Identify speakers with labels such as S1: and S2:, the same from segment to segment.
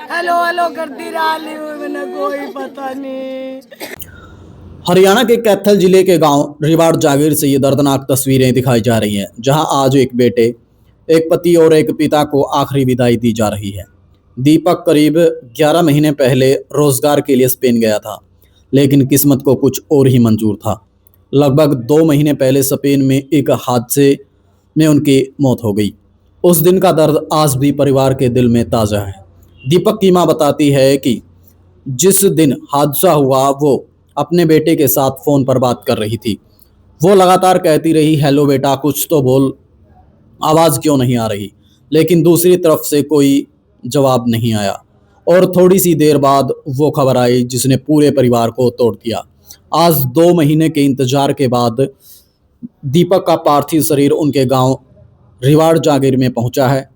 S1: Hello hello करती रही मैंने कोई पता नहीं।
S2: हरियाणा के कैथल जिले के गांव रिवाड़ जागीर से ये दर्दनाक तस्वीरें दिखाई जा रही हैं, जहां आज एक बेटे, एक पति और एक पिता को आखिरी विदाई दी जा रही है। दीपक करीब 11 महीने पहले रोजगार के लिए स्पेन गया था, लेकिन किस्मत को कुछ और ही मंजूर था। लगभग 2 महीने पहले स्पेन में एक हादसे में उनकी मौत हो गई। उस दिन का दर्द आज भी परिवार के दिल में ताज़ा है। दीपक की मां बताती है कि जिस दिन हादसा हुआ वो अपने बेटे के साथ फ़ोन पर बात कर रही थी। वो लगातार कहती रही, हेलो बेटा, कुछ तो बोल, आवाज़ क्यों नहीं आ रही। लेकिन दूसरी तरफ से कोई जवाब नहीं आया और थोड़ी सी देर बाद वो खबर आई जिसने पूरे परिवार को तोड़ दिया। आज 2 महीने के इंतजार के बाद दीपक का पार्थिव शरीर उनके गांव रिवाड़ जागीर में पहुंचा है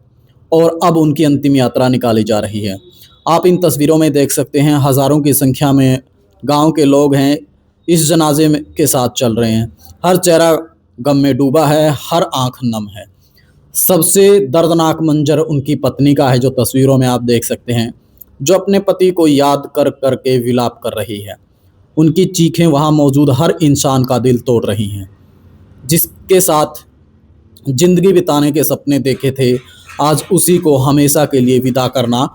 S2: और अब उनकी अंतिम यात्रा निकाली जा रही है। आप इन तस्वीरों में देख सकते हैं, हज़ारों की संख्या में गांव के लोग हैं, इस जनाजे के साथ चल रहे हैं। हर चेहरा गम में डूबा है, हर आंख नम है। सबसे दर्दनाक मंजर उनकी पत्नी का है, जो तस्वीरों में आप देख सकते हैं, जो अपने पति को याद कर कर के विलाप कर रही है। उनकी चीखें वहाँ मौजूद हर इंसान का दिल तोड़ रही हैं। जिसके साथ जिंदगी बिताने के सपने देखे थे, आज उसी को हमेशा के लिए विदा करना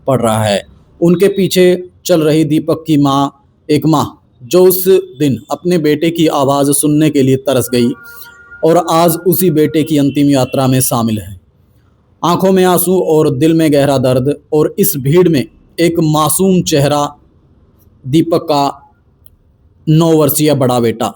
S2: पड़ रहा है। उनके पीछे चल रही दीपक की माँ, एक माँ जो उस दिन अपने बेटे की आवाज़ सुनने के लिए तरस गई और आज उसी बेटे की अंतिम यात्रा में शामिल है। आंखों में आंसू और दिल में गहरा दर्द, और इस भीड़ में एक मासूम चेहरा, दीपक का 9 वर्षीय बड़ा बेटा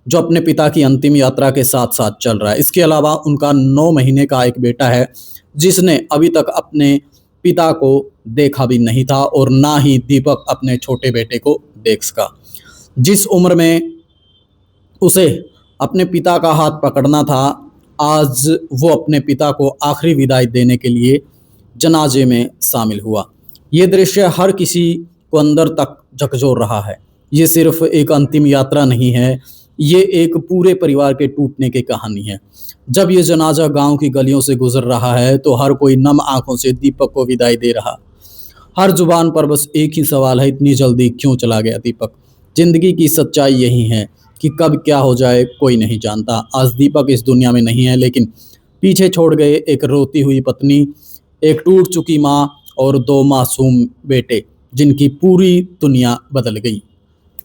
S2: जो अपने पिता की अंतिम यात्रा के साथ साथ चल रहा है। इसके अलावा उनका 9 महीने का एक बेटा है जिसने अभी तक अपने पिता को देखा भी नहीं था और ना ही दीपक अपने छोटे बेटे को देख सका। जिस उम्र में उसे अपने पिता का हाथ पकड़ना था, आज वो अपने पिता को आखिरी विदाई देने के लिए जनाजे में शामिल हुआ। ये दृश्य हर किसी को अंदर तक झकझोर रहा है। ये सिर्फ एक अंतिम यात्रा नहीं है, ये एक पूरे परिवार के टूटने की कहानी है। जब ये जनाजा गांव की गलियों से गुजर रहा है तो हर कोई नम आंखों से दीपक को विदाई दे रहा। हर जुबान पर बस एक ही सवाल है, इतनी जल्दी क्यों चला गया दीपक। जिंदगी की सच्चाई यही है कि कब क्या हो जाए कोई नहीं जानता। आज दीपक इस दुनिया में नहीं है, लेकिन पीछे छोड़ गए एक रोती हुई पत्नी, एक टूट चुकी माँ और 2 मासूम बेटे, जिनकी पूरी दुनिया बदल गई।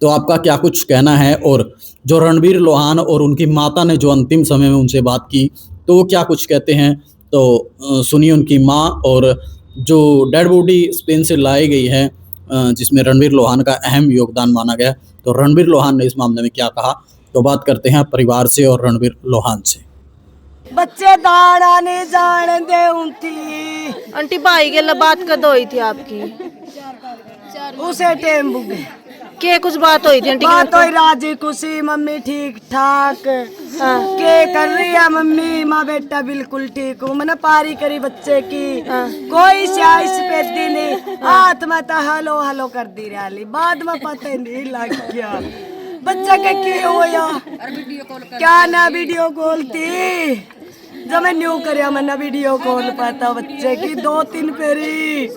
S2: तो आपका क्या कुछ कहना है? और जो रणबीर लोहान और उनकी माता ने जो अंतिम समय में उनसे बात की, तो वो क्या कुछ कहते हैं, तो सुनिए उनकी माँ। और जो डेड बॉडी स्पेन से लाई गई है, जिसमें रणबीर लोहान का अहम योगदान माना गया, तो रणबीर लोहान ने इस मामले में क्या कहा, तो बात करते हैं परिवार से और रणबीर लोहान से।
S1: बच्चे दाना नहीं जान दे उनकी
S3: आंटी भाई के बात कद हुई थी आपकी?
S1: उसे टेम बुगे
S3: के कुछ बात हुई थी आंटी?
S1: बात हुई राजी खुशी, मम्मी ठीक ठाक। के कर रही है मम्मी? माँ बेटा बिल्कुल ठीक हूँ। मैंने पारी करी बच्चे की, कोई स्याही पेदी नहीं, हाथ में तो हेलो हेलो कर दी रही, बाद में पता नहीं लग गया बच्चा के की होया। क्या ना वीडियो कॉल थी, जब मैं न्यू करया मैंने वीडियो कॉल पाता बच्चे की 2-3 फेरी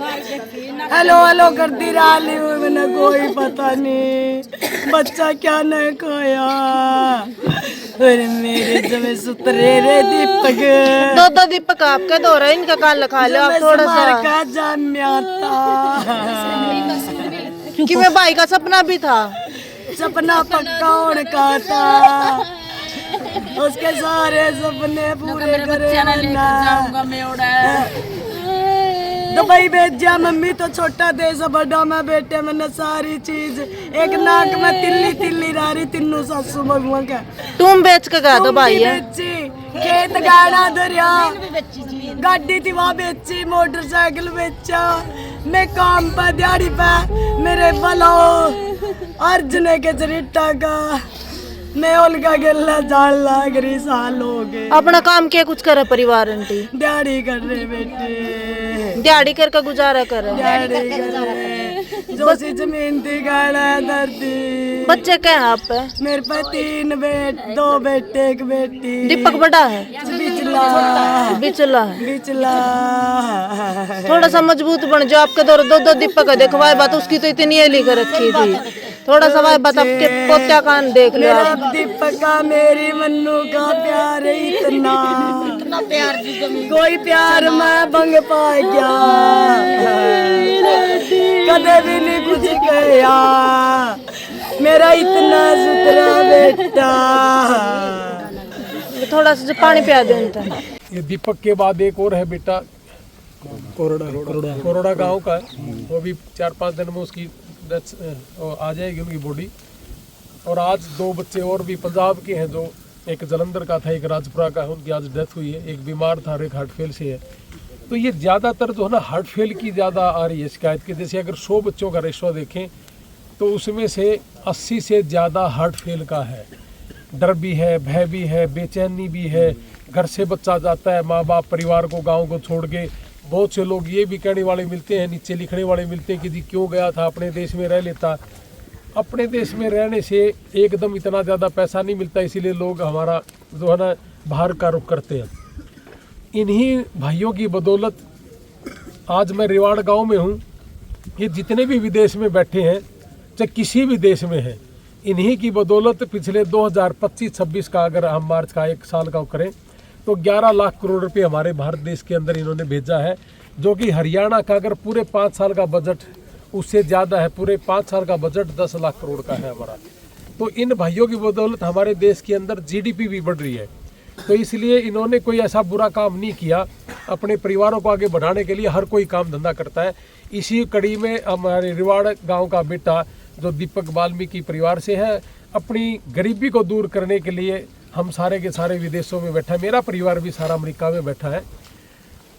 S1: हेलो हेलो कर दी रही मैंने कोई पता नहीं बच्चा क्या न खाया। अरे मेरे जमे सुतरे रे दीपक,
S3: 2 दीपक आपका दो रहा है, इनका कान लखा लो आप थोड़ा सा।
S1: का जाम्या था
S3: कि मैं भाई का सपना भी था,
S1: सपना पक्का होने का था, उसके सारे सपने पूरे दुबई भेज दिया मम्मी, तो छोटा देश बड़ा मैं बेटे मैंने सारी चीज, एक नाक में तिल्ली तिल्ली रही, तीनों सासू भगवान का
S3: तुम बेच के गा दो भाई है।
S1: खेत गाना दरिया गाड़ी थी वहाँ बेची, मोटरसाइकिल बेचा, मैं काम पर दिहाड़ी पे मेरे बलो अर्जने के चरिटा का मैं उनका गिल्ला जान लाग रही, साल हो गए।
S3: अपना काम क्या कुछ करे परिवार आंटी?
S1: दिहाड़ी कर रहे बेटे,
S3: दिहाड़ी करके गुजारा करे।
S1: दिहाड़ी कर रहे जो सी जमीन थी गाड़ा धरती।
S3: बच्चे क्या है आप पे?
S1: मेरे पे 2 बेटे 1 बेटी।
S3: दीपक बड़ा है?
S1: बिचला
S3: बिचला है।
S1: बिचला।
S3: थोड़ा सा मजबूत बन जाओ। आपके दो दो दीपक है। देखो भाई बात उसकी तो इतनी एली कर रखी थी। थोड़ा सा भाई बात आपके पोत्या कान देख लो
S1: मेरा
S3: आप।
S1: दीपक का मेरी मन्नू का प्यार है इतना प्यार कोई प्यार मैं बंग पा गया कदे भी नहीं कुछ गया मेरा इतना सुथरा बेटा।
S3: थोड़ा सा पानी पिया दे उनका।
S4: ये दीपक के बाद एक और है बेटा कोरोड़ा गांव का है। वो भी 4-5 दिन में उसकी डेथ आ जाएगी उनकी बॉडी। और आज 2 बच्चे और भी पंजाब के हैं, जो एक जलंधर का था एक राजपुरा का है, उनकी आज डेथ हुई है। एक बीमार था और एक हार्ट फेल से है। तो ये ज़्यादातर जो है ना हार्ट फेल की ज़्यादा आ रही है शिकायत की। जैसे अगर 100 बच्चों का रेशो देखें तो उसमें से 80 से ज़्यादा हार्ट फेल का है। डर भी है, भय भी है, बेचैनी भी है। घर से बच्चा जाता है, माँ बाप परिवार को गाँव को छोड़ के। बहुत से लोग ये भी कहने वाले मिलते हैं, नीचे लिखने वाले मिलते हैं कि जी क्यों गया था, अपने देश में रह लेता। अपने देश में रहने से एकदम इतना ज़्यादा पैसा नहीं मिलता, इसीलिए लोग हमारा जो है ना बाहर का रुख करते हैं। इन्हीं भाइयों की बदौलत आज मैं रिवाड़ गांव में हूँ। ये जितने भी विदेश में बैठे हैं, चाहे किसी भी देश में हैं, इन्हीं की बदौलत पिछले 2025-26 का अगर हम मार्च का 1 साल का करें तो 11 लाख करोड़ रुपए हमारे भारत देश के अंदर इन्होंने भेजा है, जो कि हरियाणा का अगर पूरे 5 साल का बजट उससे ज़्यादा है। पूरे 5 साल का बजट 10 लाख करोड़ का है हमारा। तो इन भाइयों की बदौलत हमारे देश के अंदर जीडीपी भी बढ़ रही है। तो इसलिए इन्होंने कोई ऐसा बुरा काम नहीं किया। अपने परिवारों को आगे बढ़ाने के लिए हर कोई काम धंधा करता है। इसी कड़ी में हमारे रिवाड़ गाँव का बेटा जो दीपक वाल्मीकि परिवार से है, अपनी गरीबी को दूर करने के लिए हम सारे के सारे विदेशों में बैठा है। मेरा परिवार भी सारा अमेरिका में बैठा है।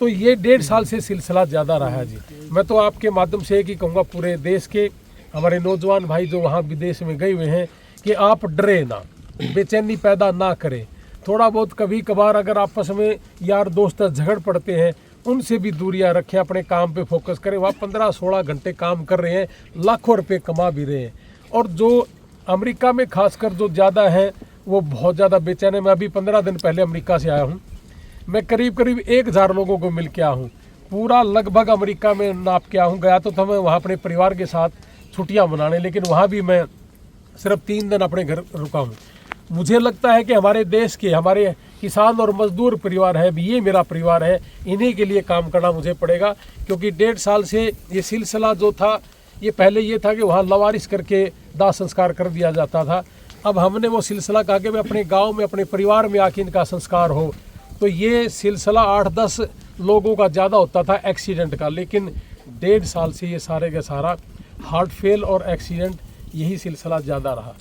S4: तो ये 1.5 साल से सिलसिला ज़्यादा रहा है जी। मैं तो आपके माध्यम से एक ही कहूँगा पूरे देश के हमारे नौजवान भाई जो वहाँ विदेश में गए हुए हैं कि आप डरे ना, बेचैनी पैदा ना करें। थोड़ा बहुत कभी कभार अगर आपस में यार दोस्त झगड़ पड़ते हैं, उनसे भी दूरियां रखें, अपने काम पे फोकस करें। वहाँ 15-16 घंटे काम कर रहे हैं, लाखों रुपए कमा भी रहे हैं। और जो अमेरिका में खासकर जो ज़्यादा है वो बहुत ज़्यादा बेचैन है। मैं अभी 15 दिन पहले अमेरिका से आया हूँ। मैं करीब 1000 लोगों को मिल के आया हूँ। पूरा लगभग अमेरिका में नाप के आया हूँ। गया तो था मैं वहाँ अपने परिवार के साथ छुट्टियाँ मनाने, लेकिन वहाँ भी मैं सिर्फ 3 दिन अपने घर रुका हूँ। मुझे लगता है कि हमारे देश के हमारे किसान और मजदूर परिवार है, ये मेरा परिवार है, इन्हीं के लिए काम करना मुझे पड़ेगा। क्योंकि 1.5 साल से ये सिलसिला जो था, ये पहले ये था कि वहाँ लवारिश करके दाह संस्कार कर दिया जाता था। अब हमने वो सिलसिला कहा कि मैं अपने गांव में अपने परिवार में आके इनका संस्कार हो। तो ये सिलसिला 8-10 लोगों का ज़्यादा होता था एक्सीडेंट का, लेकिन 1.5 साल से ये सारे का सारा हार्ट फेल और एक्सीडेंट यही सिलसिला ज़्यादा रहा।